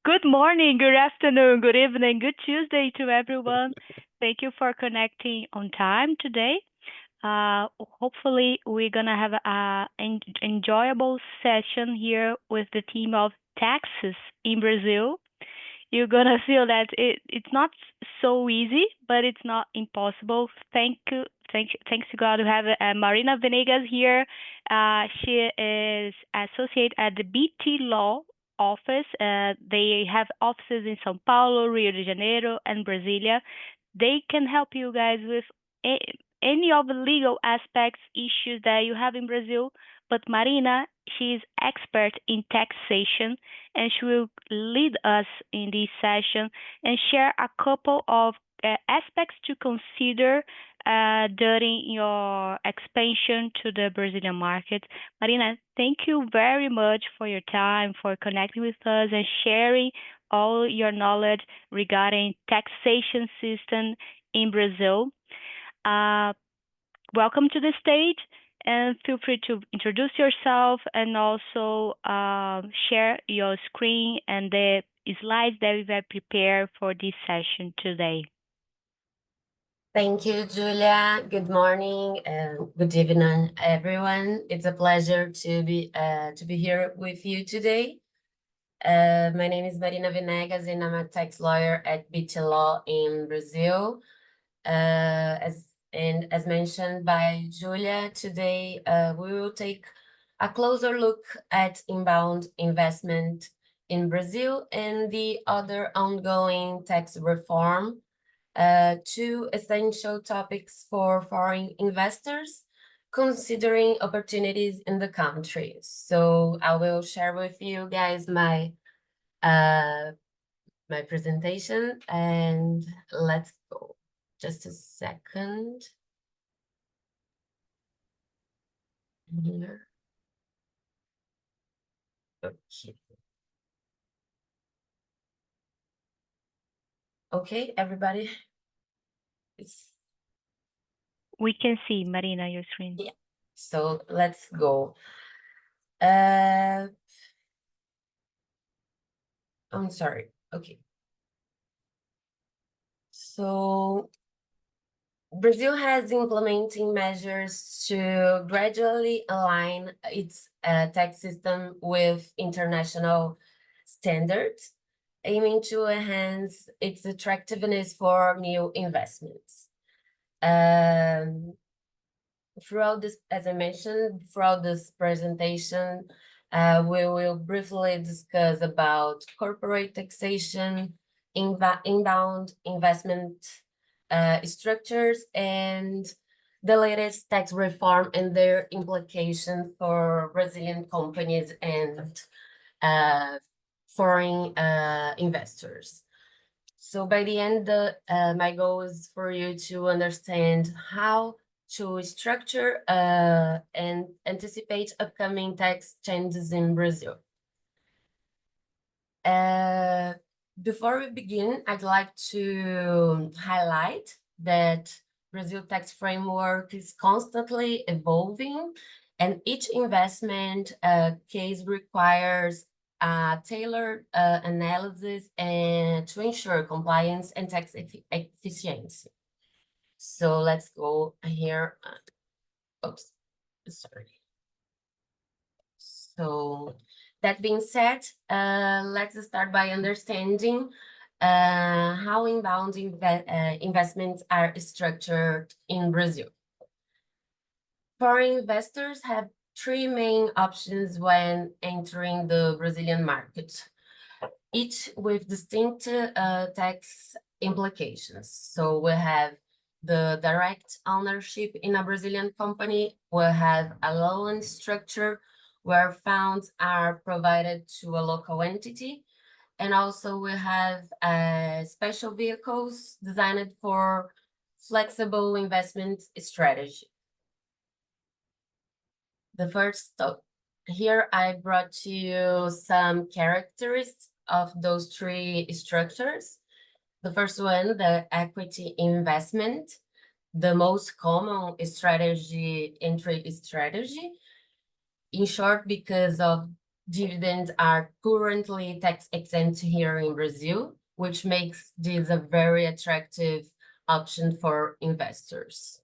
Good morning, good afternoon, good evening, good Tuesday to everyone. Thank you for connecting on time today. Hopefully, we're gonna have an enjoyable session here with the team of taxes in Brazil. You're gonna feel that it's not so easy, but it's not impossible. Thanks to God, we have Marina Venegas here. She is associate at the BT Law office. They have offices in São Paulo, Rio de Janeiro, and Brasilia. They can help you guys with a- any of the legal aspects issues that you have in Brazil. But Marina, she is expert in taxation, and she will lead us in this session and share a couple of aspects to consider during your expansion to the Brazilian market. Marina, thank you very much for your time, for connecting with us and sharing all your knowledge regarding taxation system in Brazil. Uh, Welcome to the stage, and feel free to introduce yourself and also share your screen and the slides that we have prepared for this session today. Thank you, Julia. Good morning and good evening, everyone. It's a pleasure to be here with you today. My name is Marina Venegas, and I'm a tax lawyer at BT Law in Brazil. As mentioned by Julia, today we will take a closer look at inbound investment in Brazil and the other ongoing tax reform, two essential topics for foreign investors considering opportunities in the country. So I will share with you guys my presentation, and let's go. Just a second. Here. Okay. Okay, everybody. We can see, Marina, your screen. Yeah. So let's go. I'm sorry. Okay. So Brazil has implementing measures to gradually align its tax system with international standards, aiming to enhance its attractiveness for new investments. Throughout this, as I mentioned, throughout this presentation, we will briefly discuss about corporate taxation, inbound investment structures, and the latest tax reform and their implications for Brazilian companies and foreign investors. So by the end, my goal is for you to understand how to structure and anticipate upcoming tax changes in Brazil. Before we begin, I'd like to highlight that Brazil tax framework is constantly evolving, and each investment case requires tailored analysis and to ensure compliance and tax efficiency. So let's go here. Oops, sorry. So that being said, let's start by understanding how inbound investments are structured in Brazil. Foreign investors have three main options when entering the Brazilian market, each with distinct tax implications. So we have the direct ownership in a Brazilian company. We have a loan structure where funds are provided to a local entity. And also we have special vehicles designed for flexible investment strategy. The first, here I brought to you some characteristics of those three structures. The first one, the equity investment, the most common strategy, entry strategy. In short, because of dividends are currently tax exempt here in Brazil, which makes this a very attractive option for investors.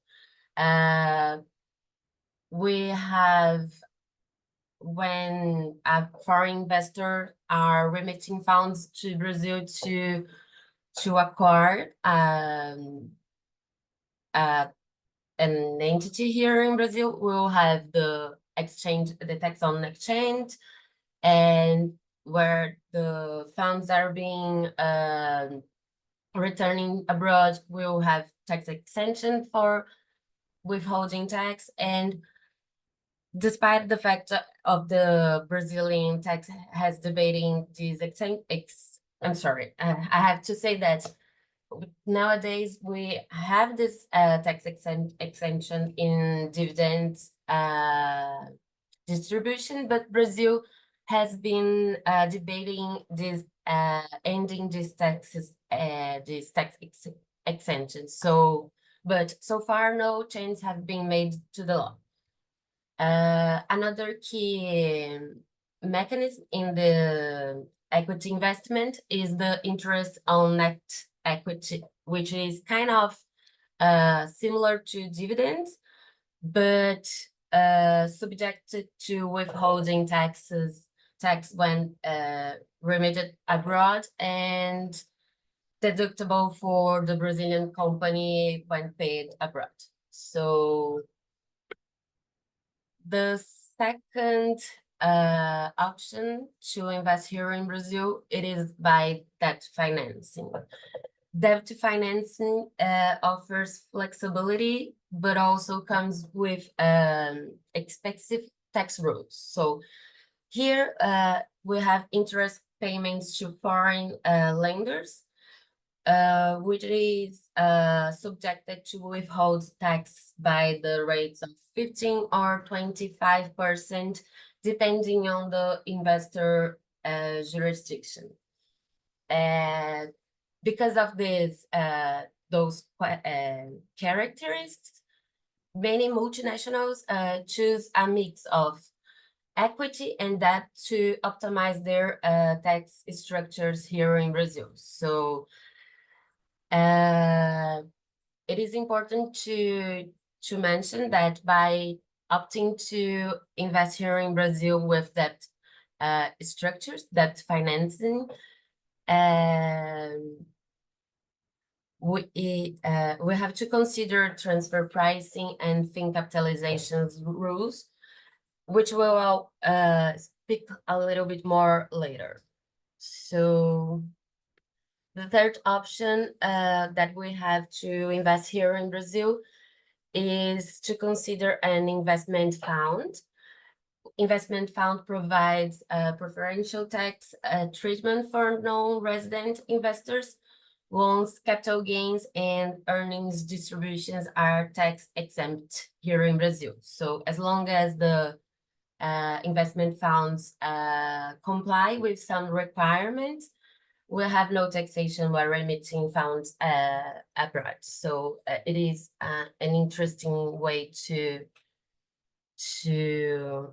We have, when foreign investors are remitting funds to Brazil to acquire an entity here in Brazil, we'll have the tax on exchange, and where the funds are being returning abroad, we'll have tax exemption for withholding tax. And despite the fact of the Brazilian tax has debating these I'm sorry, I have to say that nowadays we have this tax exemption in dividends distribution, but Brazil has been debating this ending these taxes, these tax exemptions. But so far no changes have been made to the law. Another key mechanism in the equity investment is the interest on net equity, which is kind of similar to dividends, but subjected to withholding tax when remitted abroad, and deductible for the Brazilian company when paid abroad. So the second option to invest here in Brazil, it is by debt financing. Debt financing offers flexibility, but also comes with expensive tax rules. So here we have interest payments to foreign lenders, which is subjected to withhold tax by the rates of 15 or 25%, depending on the investor jurisdiction. Because of those characteristics, many multinationals choose a mix of equity and debt to optimize their tax structures here in Brazil. So it is important to mention that by opting to invest here in Brazil with debt structures, debt financing, we have to consider transfer pricing and fin capitalizations rules, which we'll speak a little bit more later. So the third option that we have to invest here in Brazil is to consider an investment fund. Investment fund provides preferential tax treatment for non-resident investors once capital gains and earnings distributions are tax exempt here in Brazil. So as long as the investment funds comply with some requirements, we'll have no taxation while remitting funds abroad. So it is an interesting way to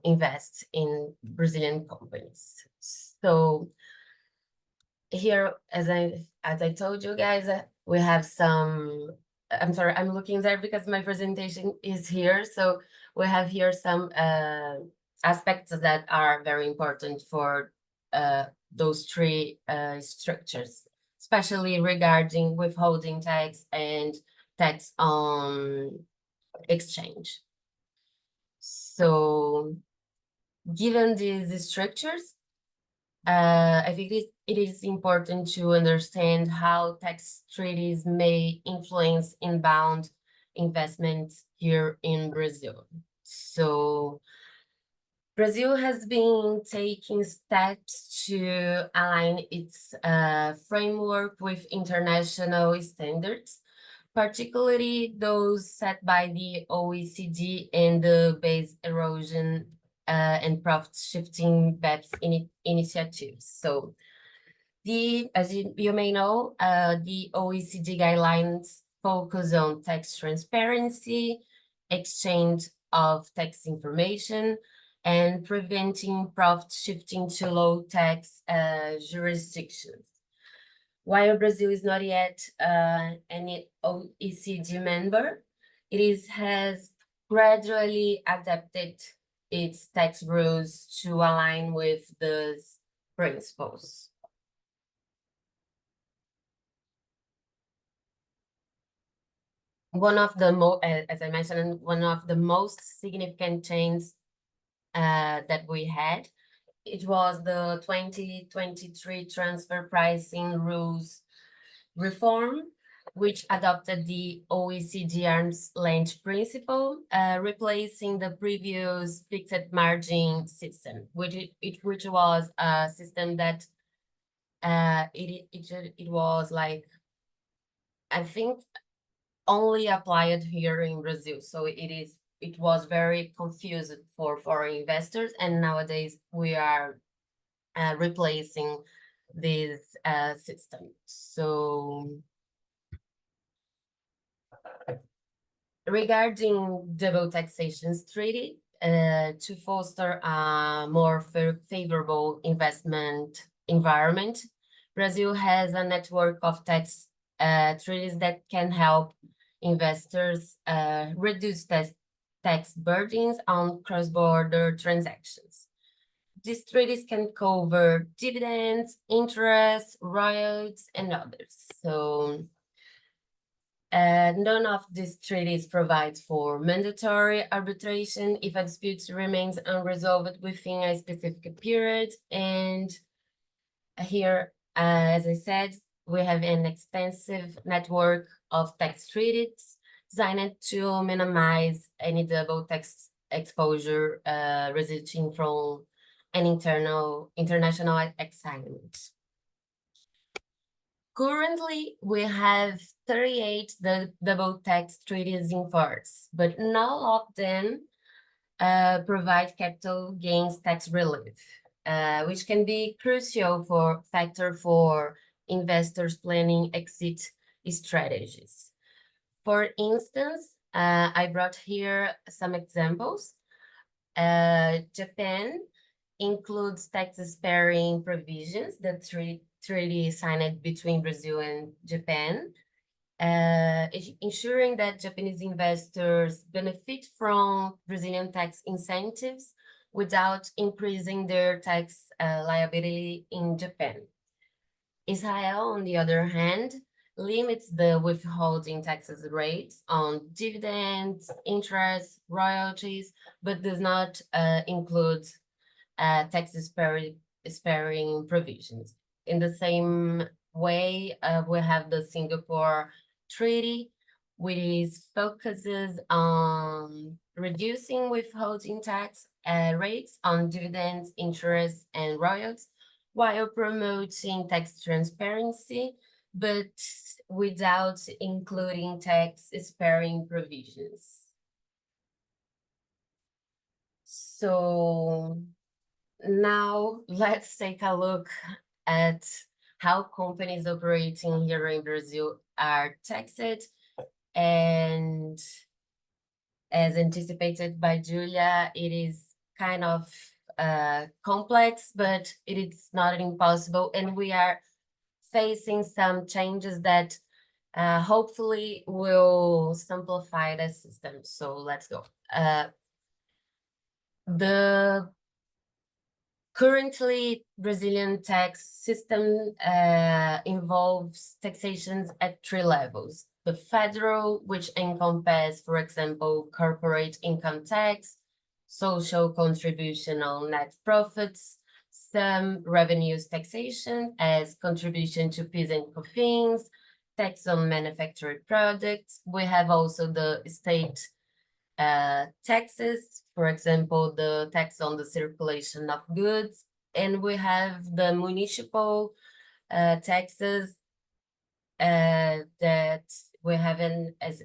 invest in Brazilian companies. So here, as I told you guys, we have some, I'm sorry, I'm looking there because my presentation is here. So we have here some aspects that are very important for those three structures, especially regarding withholding tax and tax on exchange. So given these structures, I think it is important to understand how tax treaties may influence inbound investments here in Brazil. So Brazil has been taking steps to align its framework with international standards, particularly those set by the OECD and the base erosion and profit shifting BEPS initiatives. So as you may know, the OECD guidelines focus on tax transparency, exchange of tax information, and preventing profit shifting to low tax jurisdictions. While Brazil is not yet an OECD member, has gradually adapted its tax rules to align with these principles. One of the as I mentioned, one of the most significant changes that we had, it was the 2023 transfer pricing rules reform, which adopted the OECD arm's length principle, replacing the previous fixed margin system, which was a system that it was like, I think, only applied here in Brazil. So it was very confused for foreign investors, and nowadays we are replacing this system. So regarding double taxation treaty, to foster a more favorable investment environment, Brazil has a network of tax treaties that can help investors reduce tax burdens on cross-border transactions. These treaties can cover dividends, interest, royalties, and others. So none of these treaties provides for mandatory arbitration if a dispute remains unresolved within a specific period. And here, as I said, we have an extensive network of tax treaties designed to minimize any double tax exposure resulting from an international assignment. Currently, we have 38 double tax treaties in force, but not all of them provide capital gains tax relief, which can be crucial factor for investors planning exit strategies. For instance, I brought here some examples. Japan includes tax-sparing provisions that treaty signed between Brazil and Japan, ensuring that Japanese investors benefit from Brazilian tax incentives without increasing their tax liability in Japan. Israel, on the other hand, limits the withholding taxes rates on dividends, interest, royalties, but does not include tax-sparing provisions. In the same way, we have the Singapore Treaty, which focuses on reducing withholding tax rates on dividends, interest, and royalties, while promoting tax transparency, but without including tax-sparing provisions. So now let's take a look at how companies operating here in Brazil are taxed. And as anticipated by Julia, it is kind of complex, but it is not impossible. And we are facing some changes that hopefully will simplify the system. So let's go. The currently Brazilian tax system involves taxations at 3 levels. The federal, which encompasses, for example, corporate income tax, social contribution on net profits, some revenues taxation as contribution to PIS and COFINS, tax on manufactured products. We have also the state taxes, for example, the tax on the circulation of goods, and we have the municipal taxes that we have as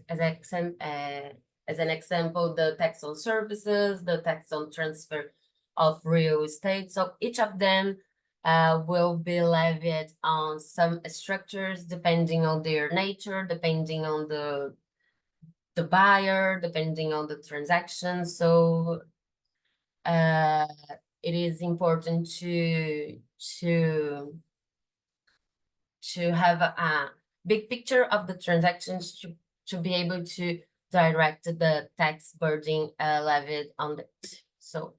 an example, the tax on services, the tax on transfer of real estate. So each of them will be levied on some structures depending on their nature, depending on the buyer, depending on the transaction. So it is important to have a big picture of the transactions to be able to direct the tax burden levied on it. So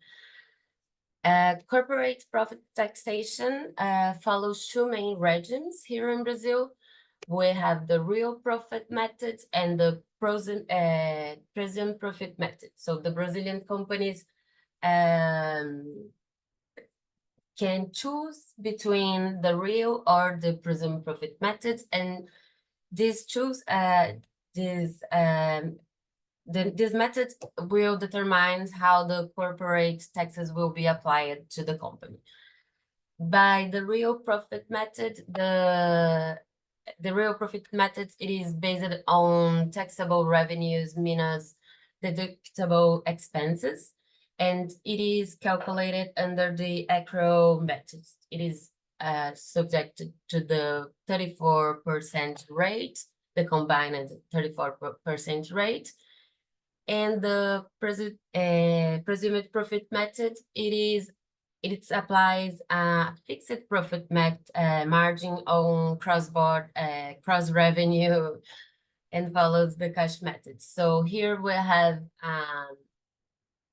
corporate profit taxation follows two main regimes here in Brazil. We have the real profit method and the presumed profit method. So the Brazilian companies can choose between the real or the presumed profit methods, and this method will determine how the corporate taxes will be applied to the company. By the real profit method, the real profit method, it is based on taxable revenues minus deductible expenses, and it is calculated under the accrual method. It is subjected to the 34% rate, the combined 34% rate, and the presumed profit method, it applies a fixed profit margin on cross revenue and follows the cash method. So here we have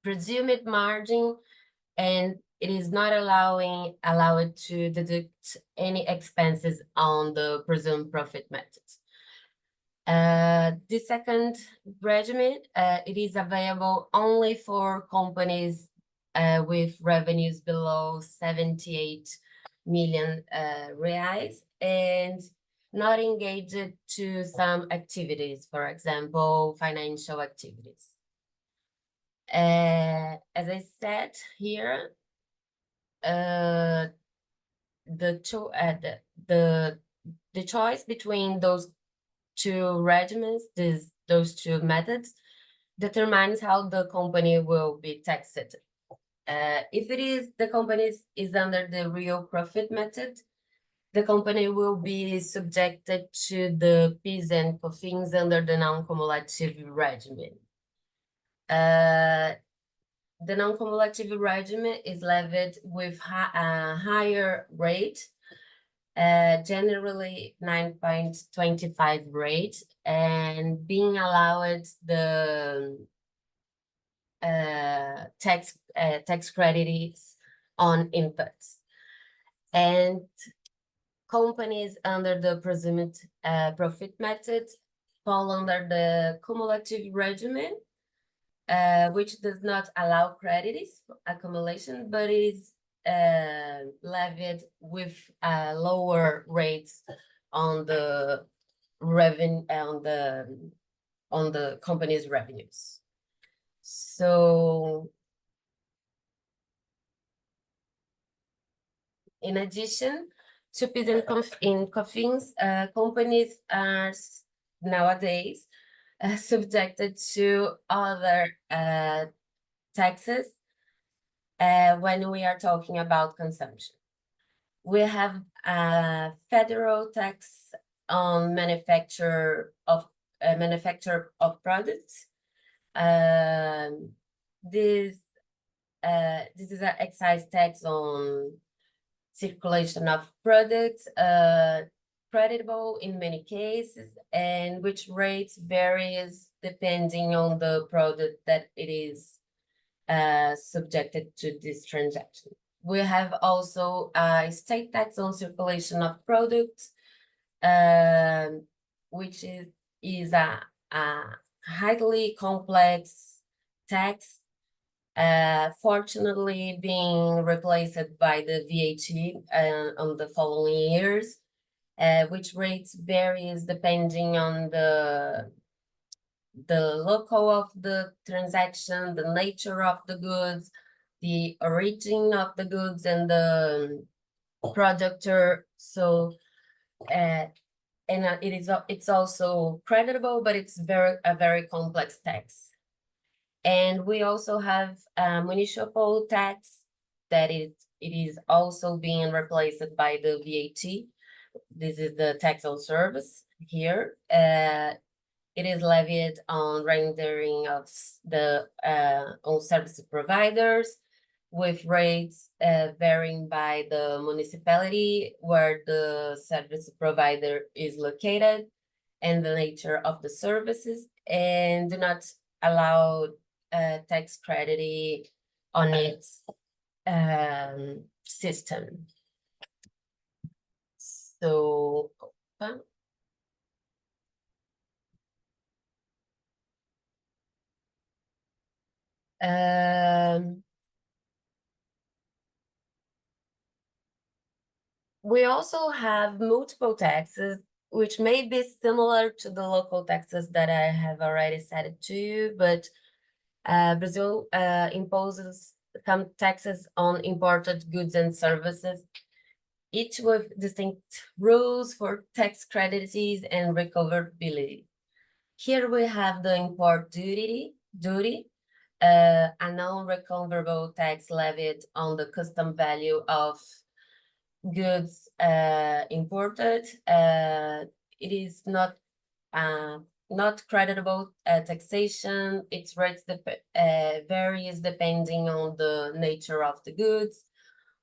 presumed margin, and it is not allowed to deduct any expenses on the presumed profit method. The second regimen, it is available only for companies with revenues below 78 million reais and not engaged to some activities, for example, financial activities. As I said here, the choice between those two regimens, those two methods, determines how the company will be taxed. If the company is under the real profit method, the company will be subjected to the PIS and COFINS under the non-cumulative regimen. The non-cumulative regimen is levied with a higher rate, generally 9.25 rate, and being allowed the tax credits on inputs. And companies under the presumed profit method fall under the cumulative regimen, which does not allow credits accumulation, but is levied with lower rates on the revenue on the company's revenues. So in addition to PIS and COFINS, companies are nowadays subjected to other taxes when we are talking about consumption. We have a federal tax on manufacture of products. This is an excise tax on circulation of products, creditable in many cases, and which rates varies depending on the product that it is subjected to this transaction. We have also a state tax on circulation of products, which is a highly complex tax, fortunately being replaced by the VAT on the following years, which rates varies depending on the local of the transaction, the nature of the goods, the origin of the goods, and the producer. So it's also creditable, but it's a very complex tax. And we also have municipal tax that it is also being replaced by the VAT. This is the tax on service here. It is levied on rendering of the on service providers with rates varying by the municipality where the service provider is located and the nature of the services, and do not allow tax credit on its system. So, we also have multiple taxes, which may be similar to the local taxes that I have already said to you, but Brazil imposes some taxes on imported goods and services, each with distinct rules for tax credits and recoverability. Here we have the import duty, a non-recoverable tax levied on the custom value of goods imported. It is not creditable taxation. Its rates varies depending on the nature of the goods.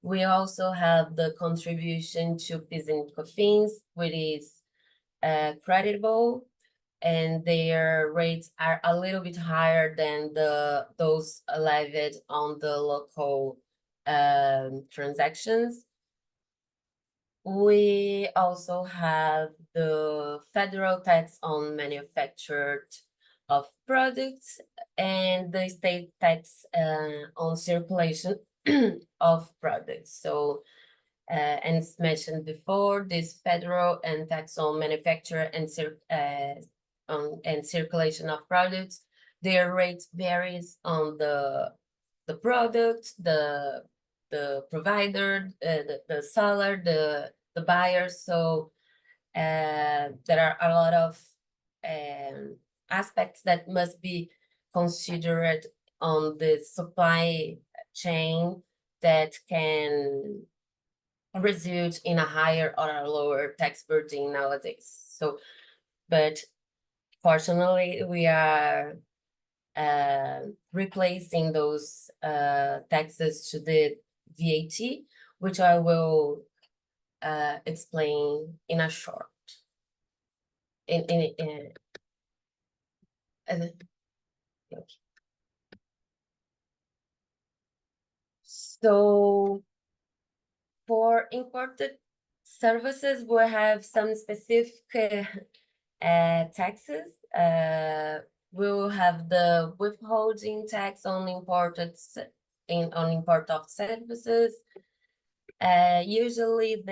We also have the contribution to PIS and COFINS, which is creditable, and their rates are a little bit higher than those levied on the local transactions. We also have the federal tax on manufactured of products and the state tax on circulation of products. So, and it's mentioned before, this federal and tax on manufacture and circulation of products, their rate varies on the product, the provider, the seller, the buyer. So there are a lot of aspects that must be considered on the supply chain that can result in a higher or a lower tax burden nowadays. So, but fortunately, we are replacing those taxes to the VAT, which I will explain in a short. So for imported services, we have some specific taxes. We'll have the withholding tax on import of services. Usually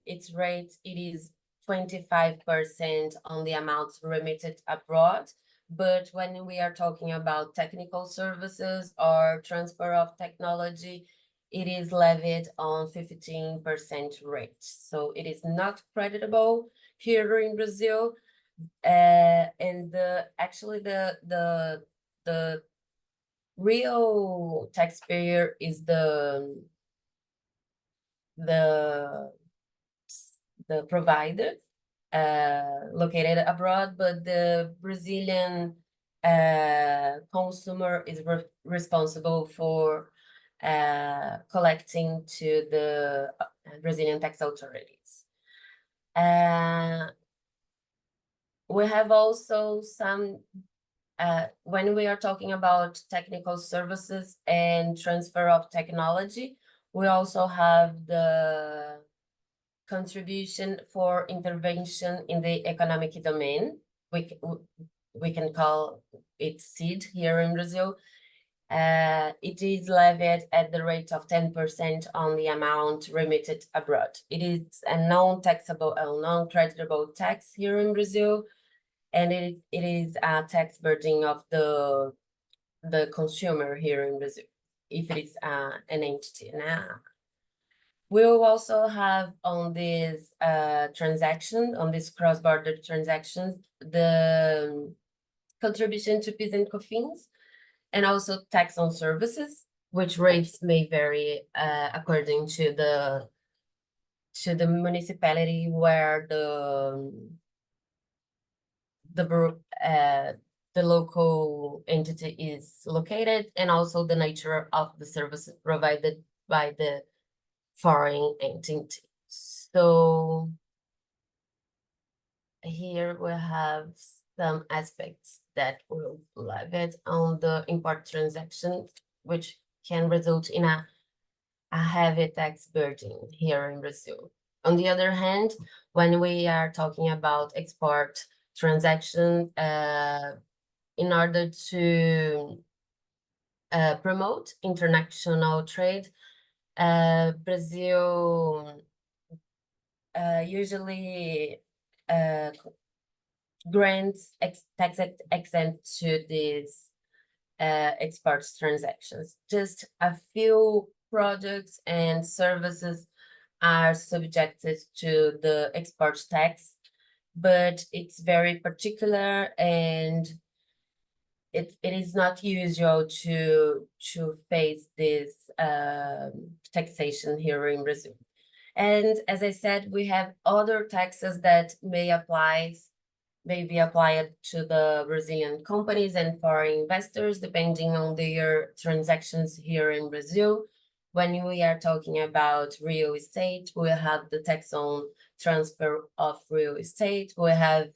its rate, it is 25% on the amounts remitted abroad. But when we are talking about technical services or transfer of technology, it is levied on 15% rate. So it is not creditable here in Brazil. And actually the real taxpayer is the provider located abroad, but the Brazilian consumer is responsible for collecting to the Brazilian tax authorities. We have also some, when we are talking about technical services and transfer of technology, we also have the contribution for intervention in the economic domain. We can call it SID here in Brazil. It is levied at the rate of 10% on the amount remitted abroad. It is a non-taxable, non-creditable tax here in Brazil, and it is a tax burden of the consumer here in Brazil, if it is an entity. Now, we'll also have on this transaction, on this cross-border transactions, the contribution to PIS and COFINS, and also tax on services, which rates may vary according to the municipality where the the local entity is located, and also the nature of the services provided by the foreign entity. So here we have some aspects that will leverage on the import transaction, which can result in a heavy tax burden here in Brazil. On the other hand, when we are talking about export transaction, in order to promote international trade, Brazil usually grants tax exempt to these export transactions. Just a few products and services are subjected to the export tax, but it's very particular, and it is not usual to face this taxation here in Brazil. And as I said, we have other taxes that may be applied to the Brazilian companies and foreign investors, depending on their transactions here in Brazil. When we are talking about real estate, we have the tax on transfer of real estate. We have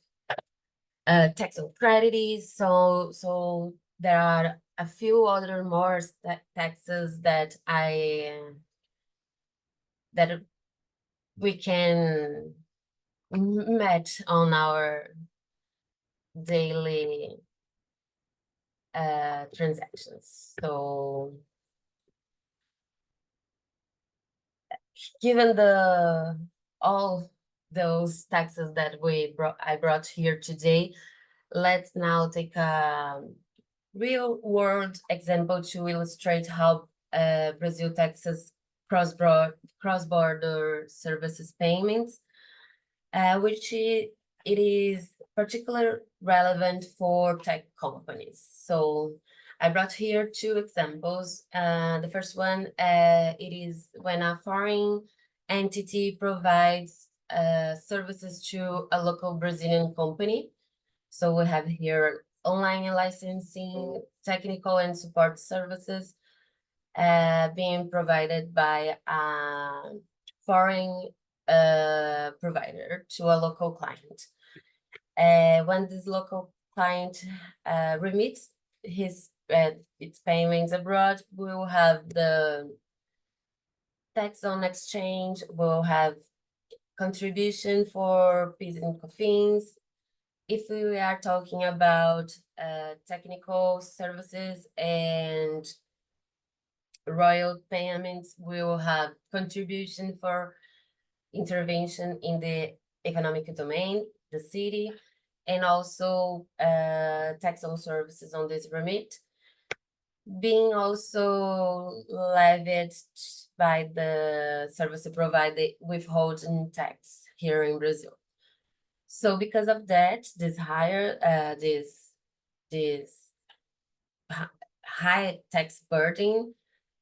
tax on credits. So there are a few other more taxes that that we can match on our daily transactions. So given all those taxes that I brought here today, let's now take a real world example to illustrate how Brazil taxes cross-border services payments, which it is particularly relevant for tech companies. So I brought here two examples. The first one, it is when a foreign entity provides services to a local Brazilian company. So we have here online licensing, technical and support services being provided by a foreign provider to a local client. When this local client remits its payments abroad, we will have the tax on exchange, we'll have contribution for PIS and COFINS. If we are talking about technical services and royal payments, we will have contribution for intervention in the economic domain, the city, and also tax on services on this remit, being also levied by the service provider withholding tax here in Brazil. So because of that, this high tax burden,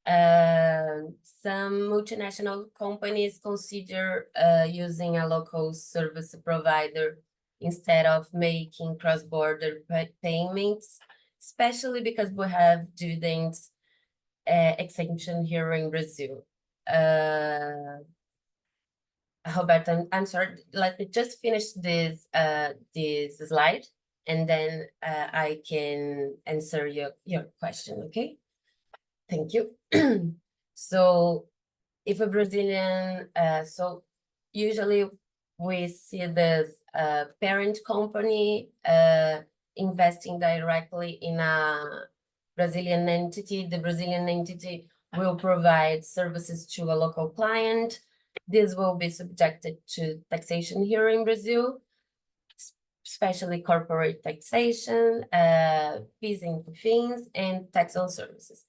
some multinational companies consider using a local service provider instead of making cross-border payments, especially because we have dividends exemption here in Brazil. Roberto, I'm sorry, let me just finish this slide, and then I can answer your question, okay? Thank you. So if a Brazilian, so usually we see this parent company investing directly in a Brazilian entity. The Brazilian entity will provide services to a local client. This will be subjected to taxation here in Brazil, especially corporate taxation, PIS and COFINS, and tax on services.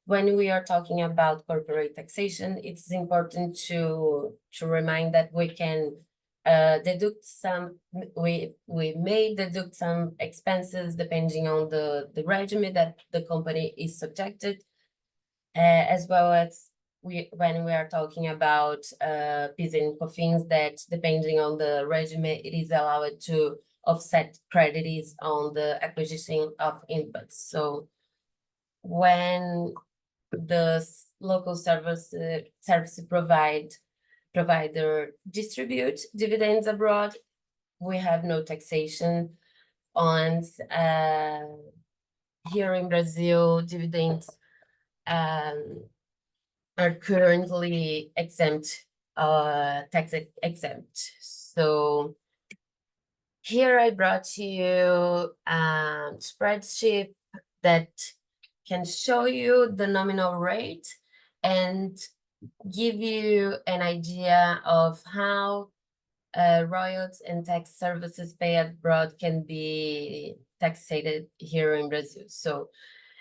When we are talking about corporate taxation, it's important to remind that we can deduct some, we may deduct some expenses depending on the regime that the company is subjected, as well as when we are talking about PIS and COFINS, that depending on the regime, it is allowed to offset credits on the acquisition of inputs. So when the local service provider distribute dividends abroad, we have no taxation on here in Brazil. Dividends are currently exempt, tax exempt. So here I brought you a spreadsheet that can show you the nominal rate and give you an idea of how royalties and tax services paid abroad can be taxed here in Brazil. So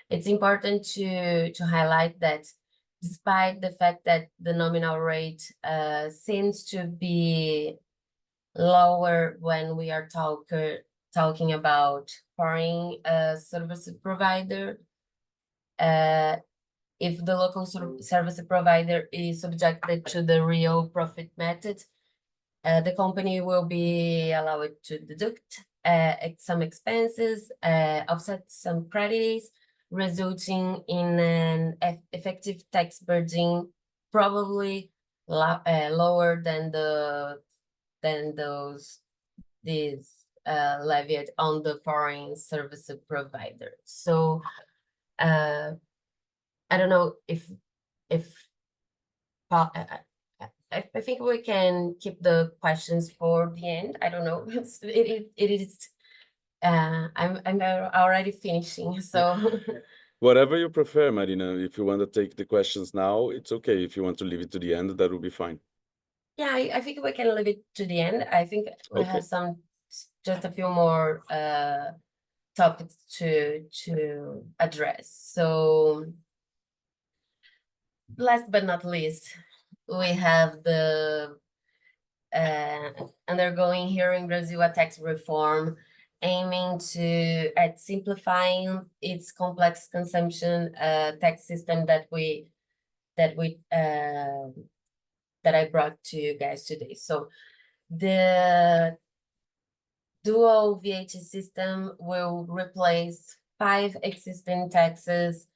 it's important to highlight that despite the fact that the nominal rate seems to be lower when we are talking about foreign service provider, if the local service provider is subjected to the real profit method, the company will be allowed to deduct some expenses, offset some credits, resulting in an effective tax burden probably lower than these levied on the foreign service provider. So I don't know if I think we can keep the questions for the end. I don't know. It is. I'm already finishing. So Whatever you prefer, Marina. If you want to take the questions now, it's okay. If you want to leave it to the end, that will be fine. yeah, I think we can leave it to the end. I think we Okay. have just a few more topics to address. So last but not least, we have the undergoing here in Brazil a tax reform aiming at simplifying its complex consumption tax system that I brought to you guys today. So the dual VAT system will replace 5 existing taxes,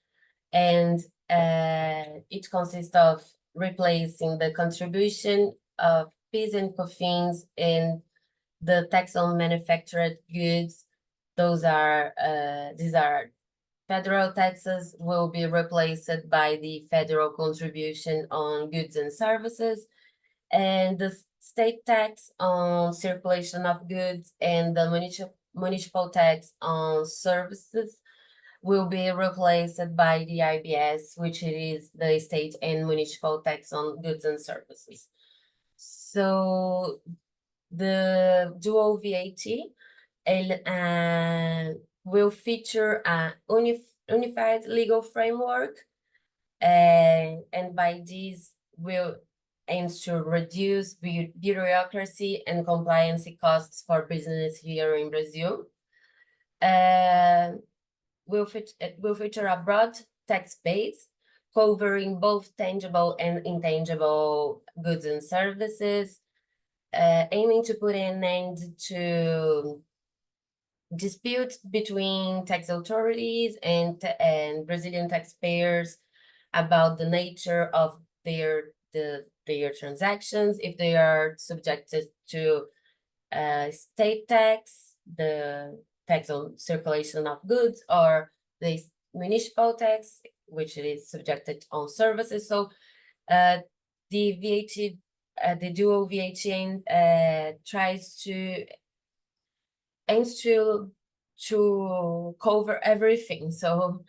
and it consists of replacing the contribution of PIS and COFINS and the tax on manufactured goods. These are federal taxes, will be replaced by the federal contribution on goods and services, and the state tax on circulation of goods and the municipal tax on services will be replaced by the IBS, which is the state and municipal tax on goods and services. So the dual VAT will feature a unified legal framework, and by this will aims to reduce bureaucracy and compliance costs for business here in Brazil. Will feature a broad tax base covering both tangible and intangible goods and services, aiming to put an end to disputes between tax authorities and Brazilian taxpayers about the nature of their transactions, if they are subjected to state tax, the tax on circulation of goods, or the municipal tax, which is subjected on services. So the VAT, the dual VAT aims to cover everything. So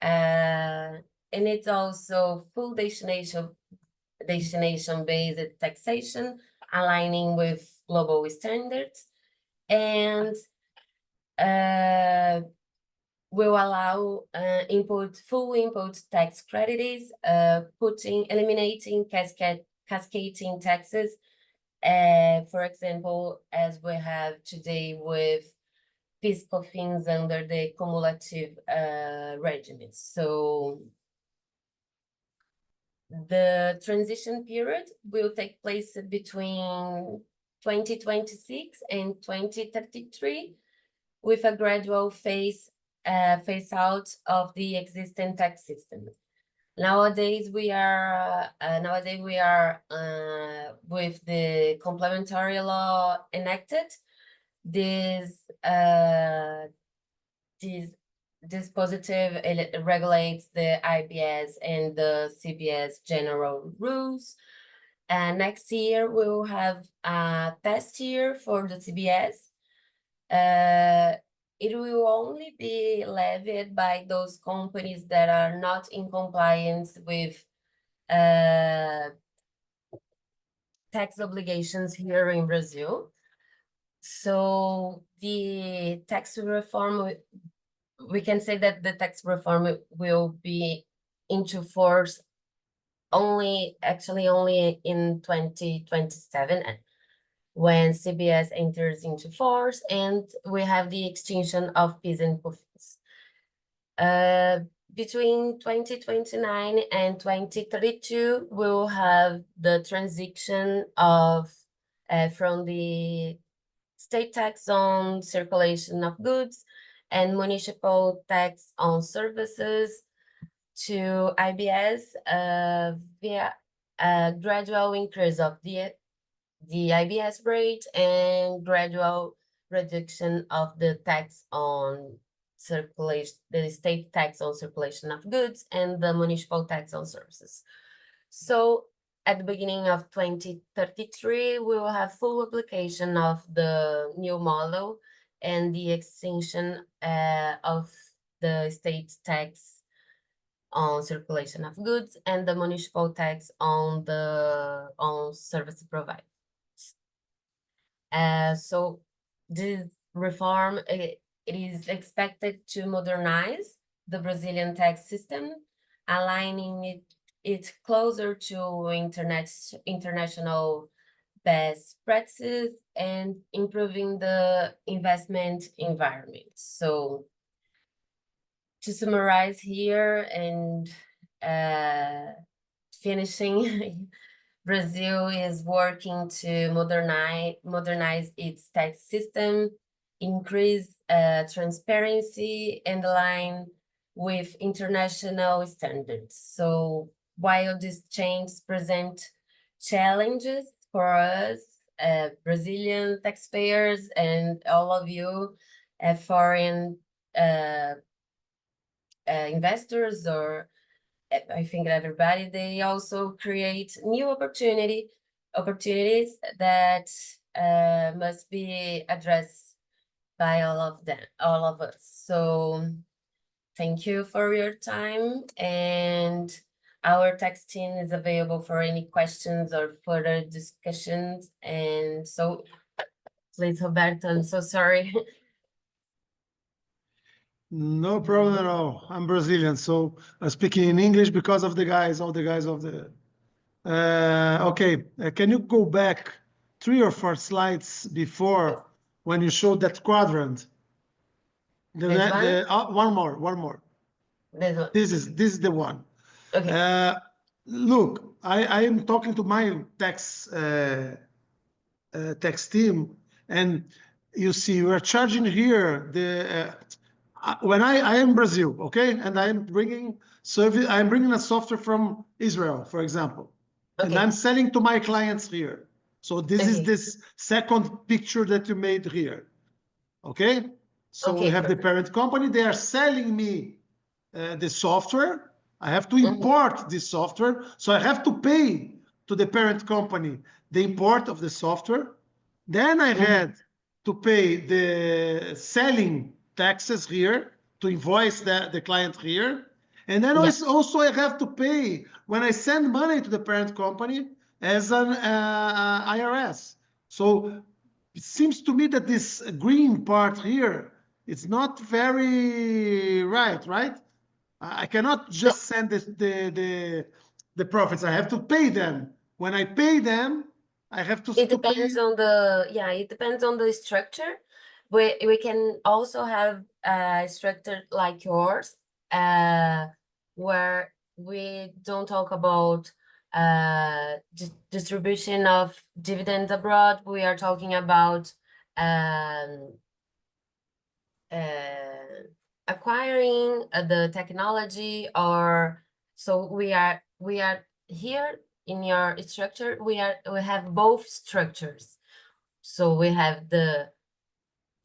and it's also full destination-based taxation, aligning with global standards, and will allow full input tax credits, eliminating cascading taxes, for example, as we have today with fiscal things under the cumulative regime. So The transition period will take place between 2026 and 2033, with a gradual phase out of the existing tax system. Nowadays we are with the complementary law enacted. This dispositive regulates the IBS and the CBS general rules. And next year we will have a test year for the CBS. It will only be levied by those companies that are not in compliance with tax obligations here in Brazil. So the tax reform, we can say that the tax reform will be into force only in 2027, when CBS enters into force, and we have the extinction of PIS and COFINS. Between 2029 and 2032, we'll have the transition of from the state tax on circulation of goods and municipal tax on services to IBS via a gradual increase of the IBS rate and gradual reduction of the tax on circulation, the state tax on circulation of goods and the municipal tax on services. So at the beginning of 2033, we will have full application of the new model and the extinction of the state tax on circulation of goods and the municipal tax on service providers. So this reform, it is expected to modernize the Brazilian tax system, aligning it closer to international best practices and improving the investment environment. So to summarize here and finishing, Brazil is working to modernize its tax system, increase transparency, and align with international standards. So while these changes present challenges for us, Brazilian taxpayers, and all of you, foreign investors, or I think everybody, they also create new opportunities that must be addressed by all of us. So thank you for your time, and our tax team is available for any questions or further discussions. And so please, Roberto, I'm so sorry. No problem at all. I'm Brazilian, so I'm speaking in English because of all the guys of the. Okay, can you go back 3 or 4 slides before when you showed that quadrant? This one? One more. This one. This is the one. Okay. Look, I am talking to my tax team, and you see we're charging here the. When I am Brazil, okay, and I'm bringing service, I'm bringing a software from Israel, for example, and Okay. I'm selling to my clients here. So this is Okay. this second picture that you made here, okay? So we Okay, have the perfect. parent company. They are selling me the software. I have to import this software, so I have to pay to the parent company the import of the software. Then I had to pay the selling taxes here, to invoice the client here. And then Yeah. also I have to pay when I send money to the parent company as an IRS. So it seems to me that this green part here, it's not very right? I cannot just send the profits. I have to pay them. When I pay them, I have to It to pay. depends on the, yeah, it depends on the structure. We can also have a structure like yours, where we don't talk about distribution of dividends abroad. We are talking about acquiring the technology, or so we are here in your structure. We have both structures. So we have the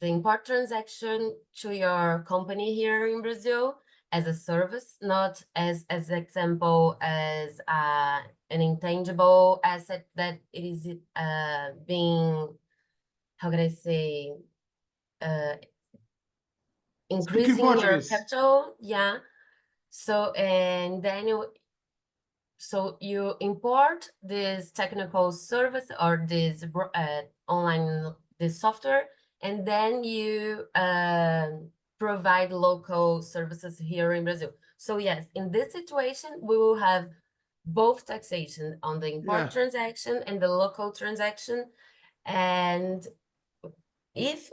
import transaction to your company here in Brazil as a service, not as example as an intangible asset that it is being, how can I say, increasing your Portuguese. capital. Yeah. So and then you import this technical service or this online this software, and then you provide local services here in Brazil. So yes, in this situation, we will have both taxation on the import transaction and the local transaction. And if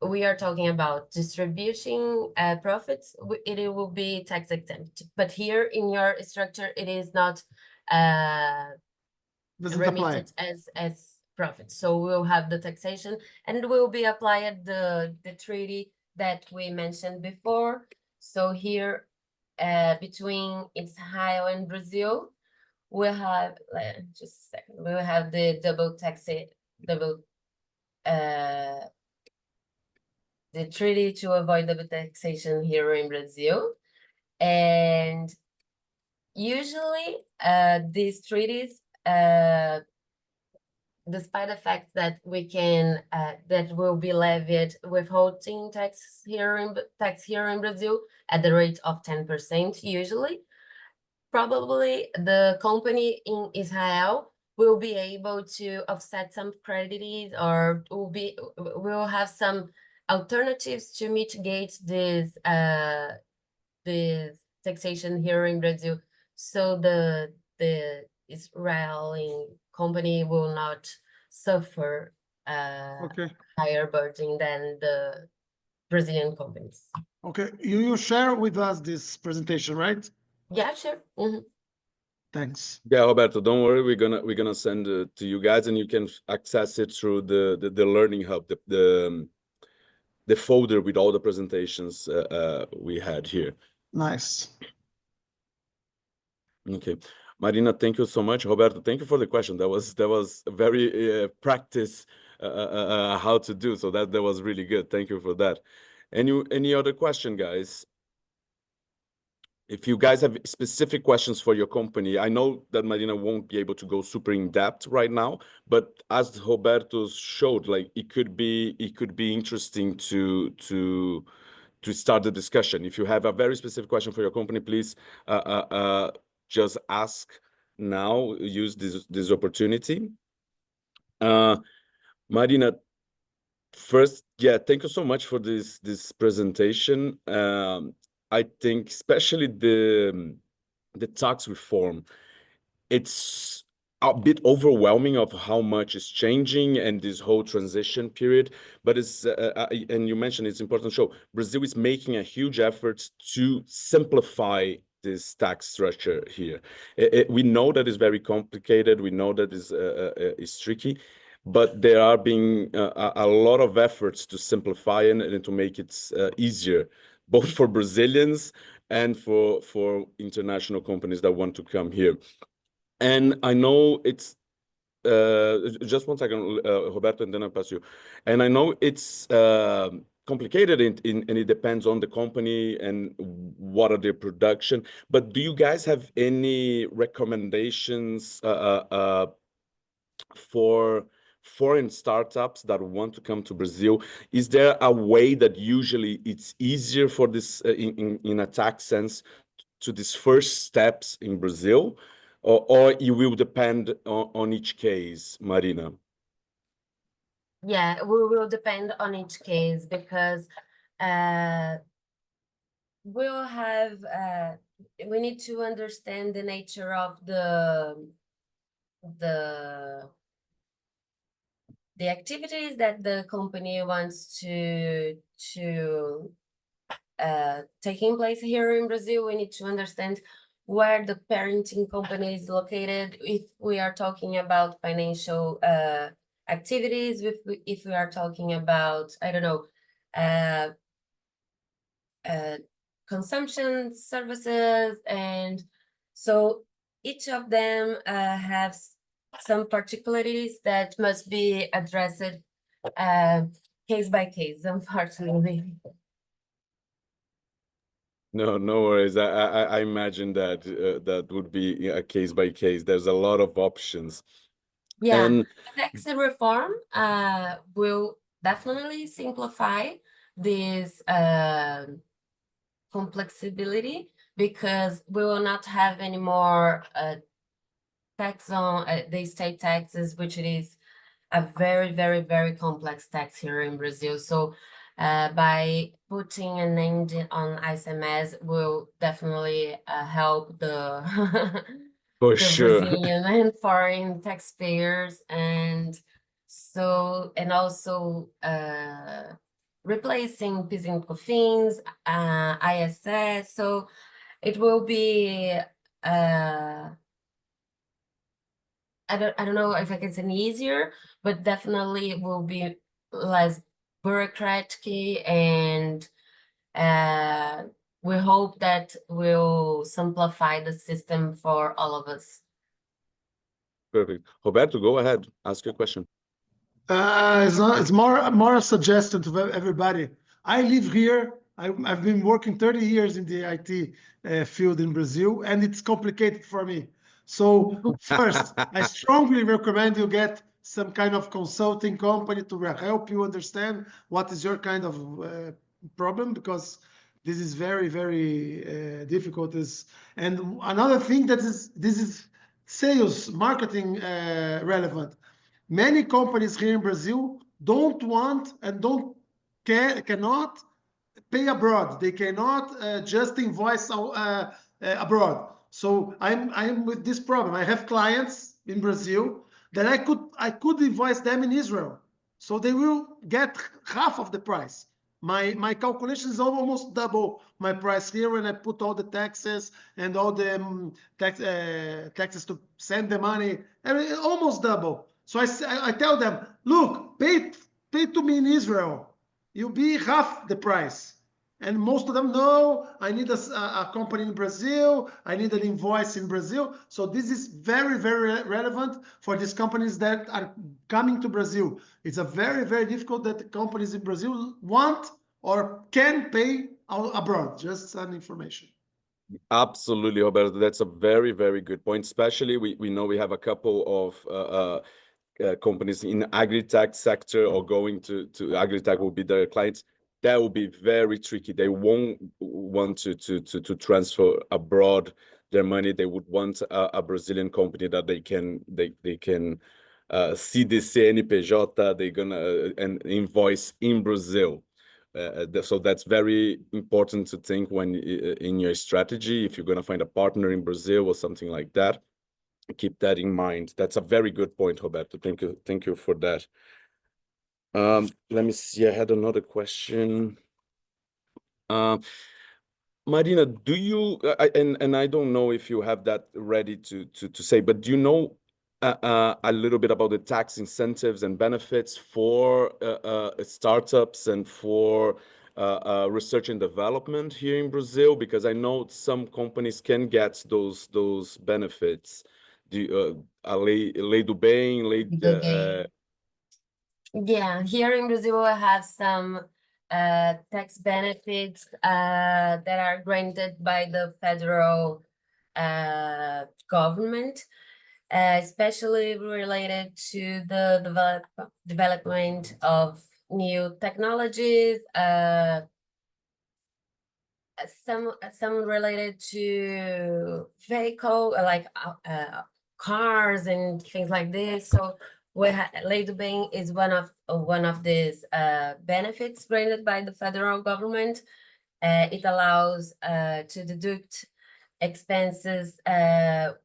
we are talking about distributing profits, it will be tax exempt. But here in your structure, it is not remitted as profit. So we'll have the taxation, and will be applied the treaty that we mentioned before. So here, between Israel and Brazil, we have just a second. We will have the the treaty to avoid double taxation here in Brazil. And usually these treaties, despite the fact that we can that will be levied withholding tax here in Brazil at the rate of 10% usually, probably the company in Israel will be able to offset some credits, or will have some alternatives to mitigate this taxation here in Brazil. So the Israeli company will not suffer higher burden than the Brazilian companies. Okay, you share with us this presentation, right? Yeah, sure. Thanks. Yeah, Roberto, don't worry. We're gonna send it to you guys, and you can access it through the Learning Hub, the folder with all the presentations we had here. Nice. Okay, Marina, thank you so much. Roberto, thank you for the question. That was very practice how to do. So that was really good. Thank you for that. Any other question, guys? If you guys have specific questions for your company, I know that Marina won't be able to go super in depth right now, but as Roberto showed, like it could be interesting to start the discussion. If you have a very specific question for your company, please just ask now. Use this opportunity. Marina, first, yeah, thank you so much for this presentation. I think especially the tax reform, it's a bit overwhelming of how much is changing and this whole transition period. But it's and you mentioned it's important to show Brazil is making a huge effort to simplify this tax structure here. We know that it's very complicated. We know that it's tricky, but there are being a lot of efforts to simplify and to make it easier, both for Brazilians and for international companies that want to come here. And I know it's just one second, Roberto, and then I'll pass you. And I know it's complicated and it depends on the company and what are their production. But do you guys have any recommendations for foreign startups that want to come to Brazil? Is there a way that usually it's easier for this in a tax sense to these first steps in Brazil, or it will depend on each case, Marina? Yeah, we will depend on each case, because we'll have we need to understand the nature of the activities that the company wants to taking place here in Brazil. We need to understand where the parenting company is located, if we are talking about financial activities, if we are talking about, I don't know, consumption services, and so each of them has some particularities that must be addressed case by case, unfortunately. No, no worries. I imagine that that would be a case by case. There's a lot of options. Yeah, And the tax reform will definitely simplify this complexity, because we will not have any more tax on the state taxes, which it is a very, very, very complex tax here in Brazil. So by putting an end on ICMS will definitely help the for the sure. Brazilian and foreign taxpayers, and so, and also replacing PIS and COFINS, ISS. So it will be I don't know if I can say easier, but definitely it will be less bureaucratic, and we hope that will simplify the system for all of us. Perfect. Roberto, go ahead. Ask your question. It's more a suggestion to everybody. I live here. I've been working 30 years in the IT field in Brazil, and it's complicated for me. So first, I strongly recommend you get some kind of consulting company to help you understand what is your kind of problem, because this is very, very difficult. And another thing this is sales, marketing relevant. Many companies here in Brazil don't want and cannot pay abroad. They cannot just invoice abroad. So I'm with this problem. I have clients in Brazil that I could invoice them in Israel, so they will get half of the price. My calculation is almost double my price here when I put all the taxes and all the taxes to send the money, almost double. So I tell them, look, pay to me in Israel. You'll be half the price. And most of them know I need a company in Brazil. I need an invoice in Brazil. So this is very, very relevant for these companies that are coming to Brazil. It's a very, very difficult that the companies in Brazil want or can pay abroad. Just some information. Absolutely, Roberto. That's a very, very good point. Especially we know we have a couple of companies in agri-tech sector, or going to agri-tech will be their clients. That will be very tricky. They won't want to transfer abroad their money. They would want a Brazilian company that they can see the CNPJ, they're gonna and invoice in Brazil. So that's very important to think when in your strategy, if you're going to find a partner in Brazil or something like that. Keep that in mind. That's a very good point, Roberto. Thank you for that. Let me see. I had another question. Marina, do you and I don't know if you have that ready to say, but do you know a little bit about the tax incentives and benefits for startups and for research and development here in Brazil? Because I know some companies can get those benefits. A lei do bem, yeah, here in Brazil we have some tax benefits that are granted by the federal government, especially related to the development of new technologies, some related to vehicle, like cars and things like this. So Lei do Bem is one of these benefits granted by the federal government. It allows to deduct expenses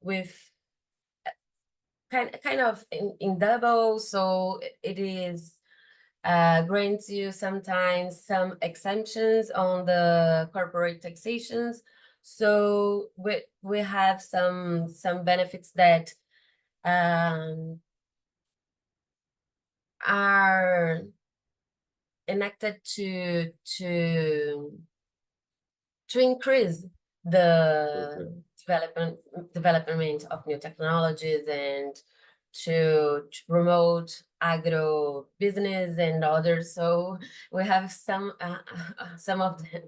with kind of in double. So it is grants you sometimes some exemptions on the corporate taxations, So we have some benefits that are enacted to increase the development of new technologies and to promote agro business and others. So we have some of them.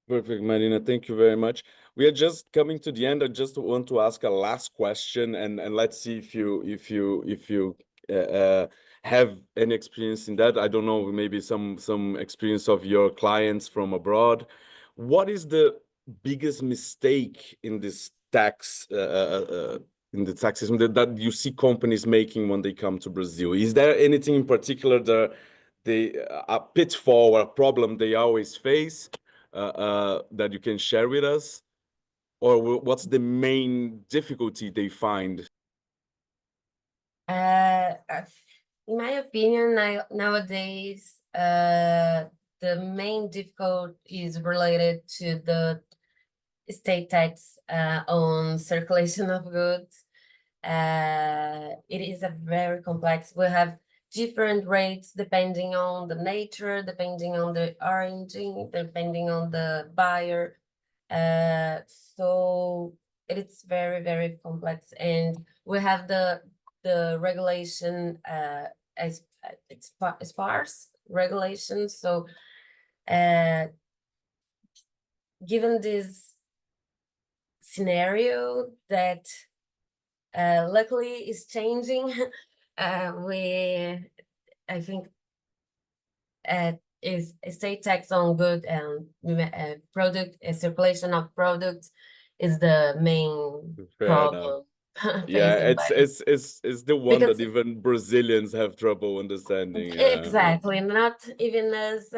Perfect, Marina. Thank you very much. We are just coming to the end. I just want to ask a last question, and let's see if you have any experience in that. I don't know, maybe some experience of your clients from abroad. What is the biggest mistake in this tax in the tax system that you see companies making when they come to Brazil? Is there anything in particular that a pitfall or a problem they always face? That you can share with us, or what's the main difficulty they find? In my opinion, nowadays, the main difficulty is related to the state tax on circulation of goods. It is a very complex. We have different rates depending on the nature, depending on the origin, depending on the buyer. So it's very, very complex, and we have the regulation as it's sparse regulations. So given this scenario that luckily is changing, I think is a state tax on good and product circulation of products is the main problem. Yeah, it's the one because that even Brazilians have trouble understanding. Exactly, not even as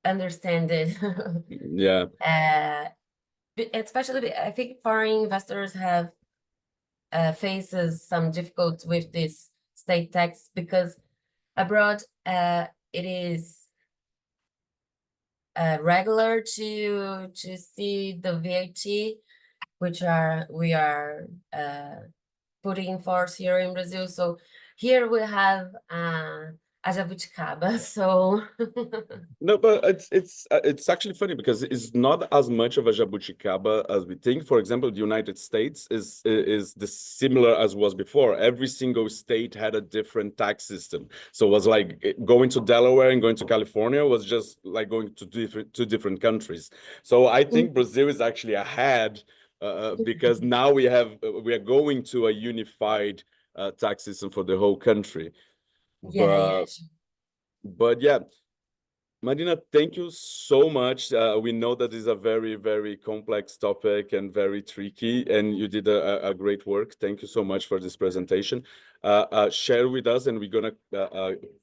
understand it. Yeah. Especially, I think foreign investors have faces some difficulty with this state tax because abroad it is regular to see the VAT, which we are putting in force here in Brazil. So here we have a jabuticaba. So No, but it's actually funny because it's not as much of a jabuticaba as we think. For example, the United States is the similar as was before. Every single state had a different tax system. So it was like going to Delaware and going to California was just like going to two different countries. So I think Brazil is actually ahead because now we are going to a unified tax system for the whole country. But yeah. Marina, thank you so much. We know that is a very, very complex topic and very tricky, and you did a great work. Thank you so much for this presentation. Share with us, and we're gonna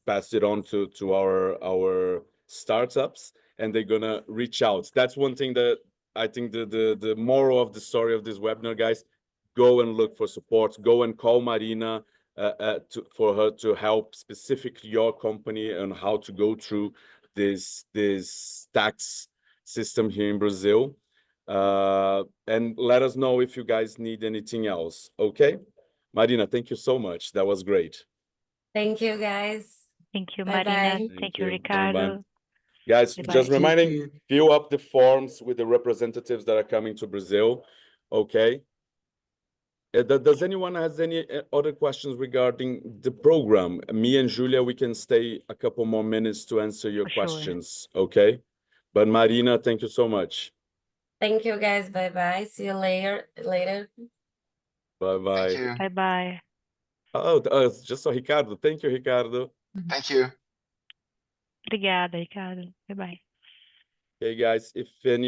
pass it on to our startups, and they're gonna reach out. That's one thing that I think the moral of the story of this webinar, guys. Go and look for support. Go and call Marina for her to help specifically your company on how to go through this tax system here in Brazil. And let us know if you guys need anything else. Okay, Marina, thank you so much. That was great. Thank you, guys. Thank you, Bye Marina. bye. Thank you, Bye-bye. Ricardo. Guys, Bye-bye. just reminding, fill up the forms with the representatives that are coming to Brazil. Okay. Does anyone has any other questions regarding the program? Me and Julia, we can stay a couple more minutes to answer your questions. Okay. But Marina, thank you so much. Thank you, guys. Bye bye. See you later. Bye bye. Thank you. Bye bye. Oh, just so Ricardo. Thank you, Ricardo. Thank you. Obrigada, Ricardo. Bye bye. Okay, guys, if any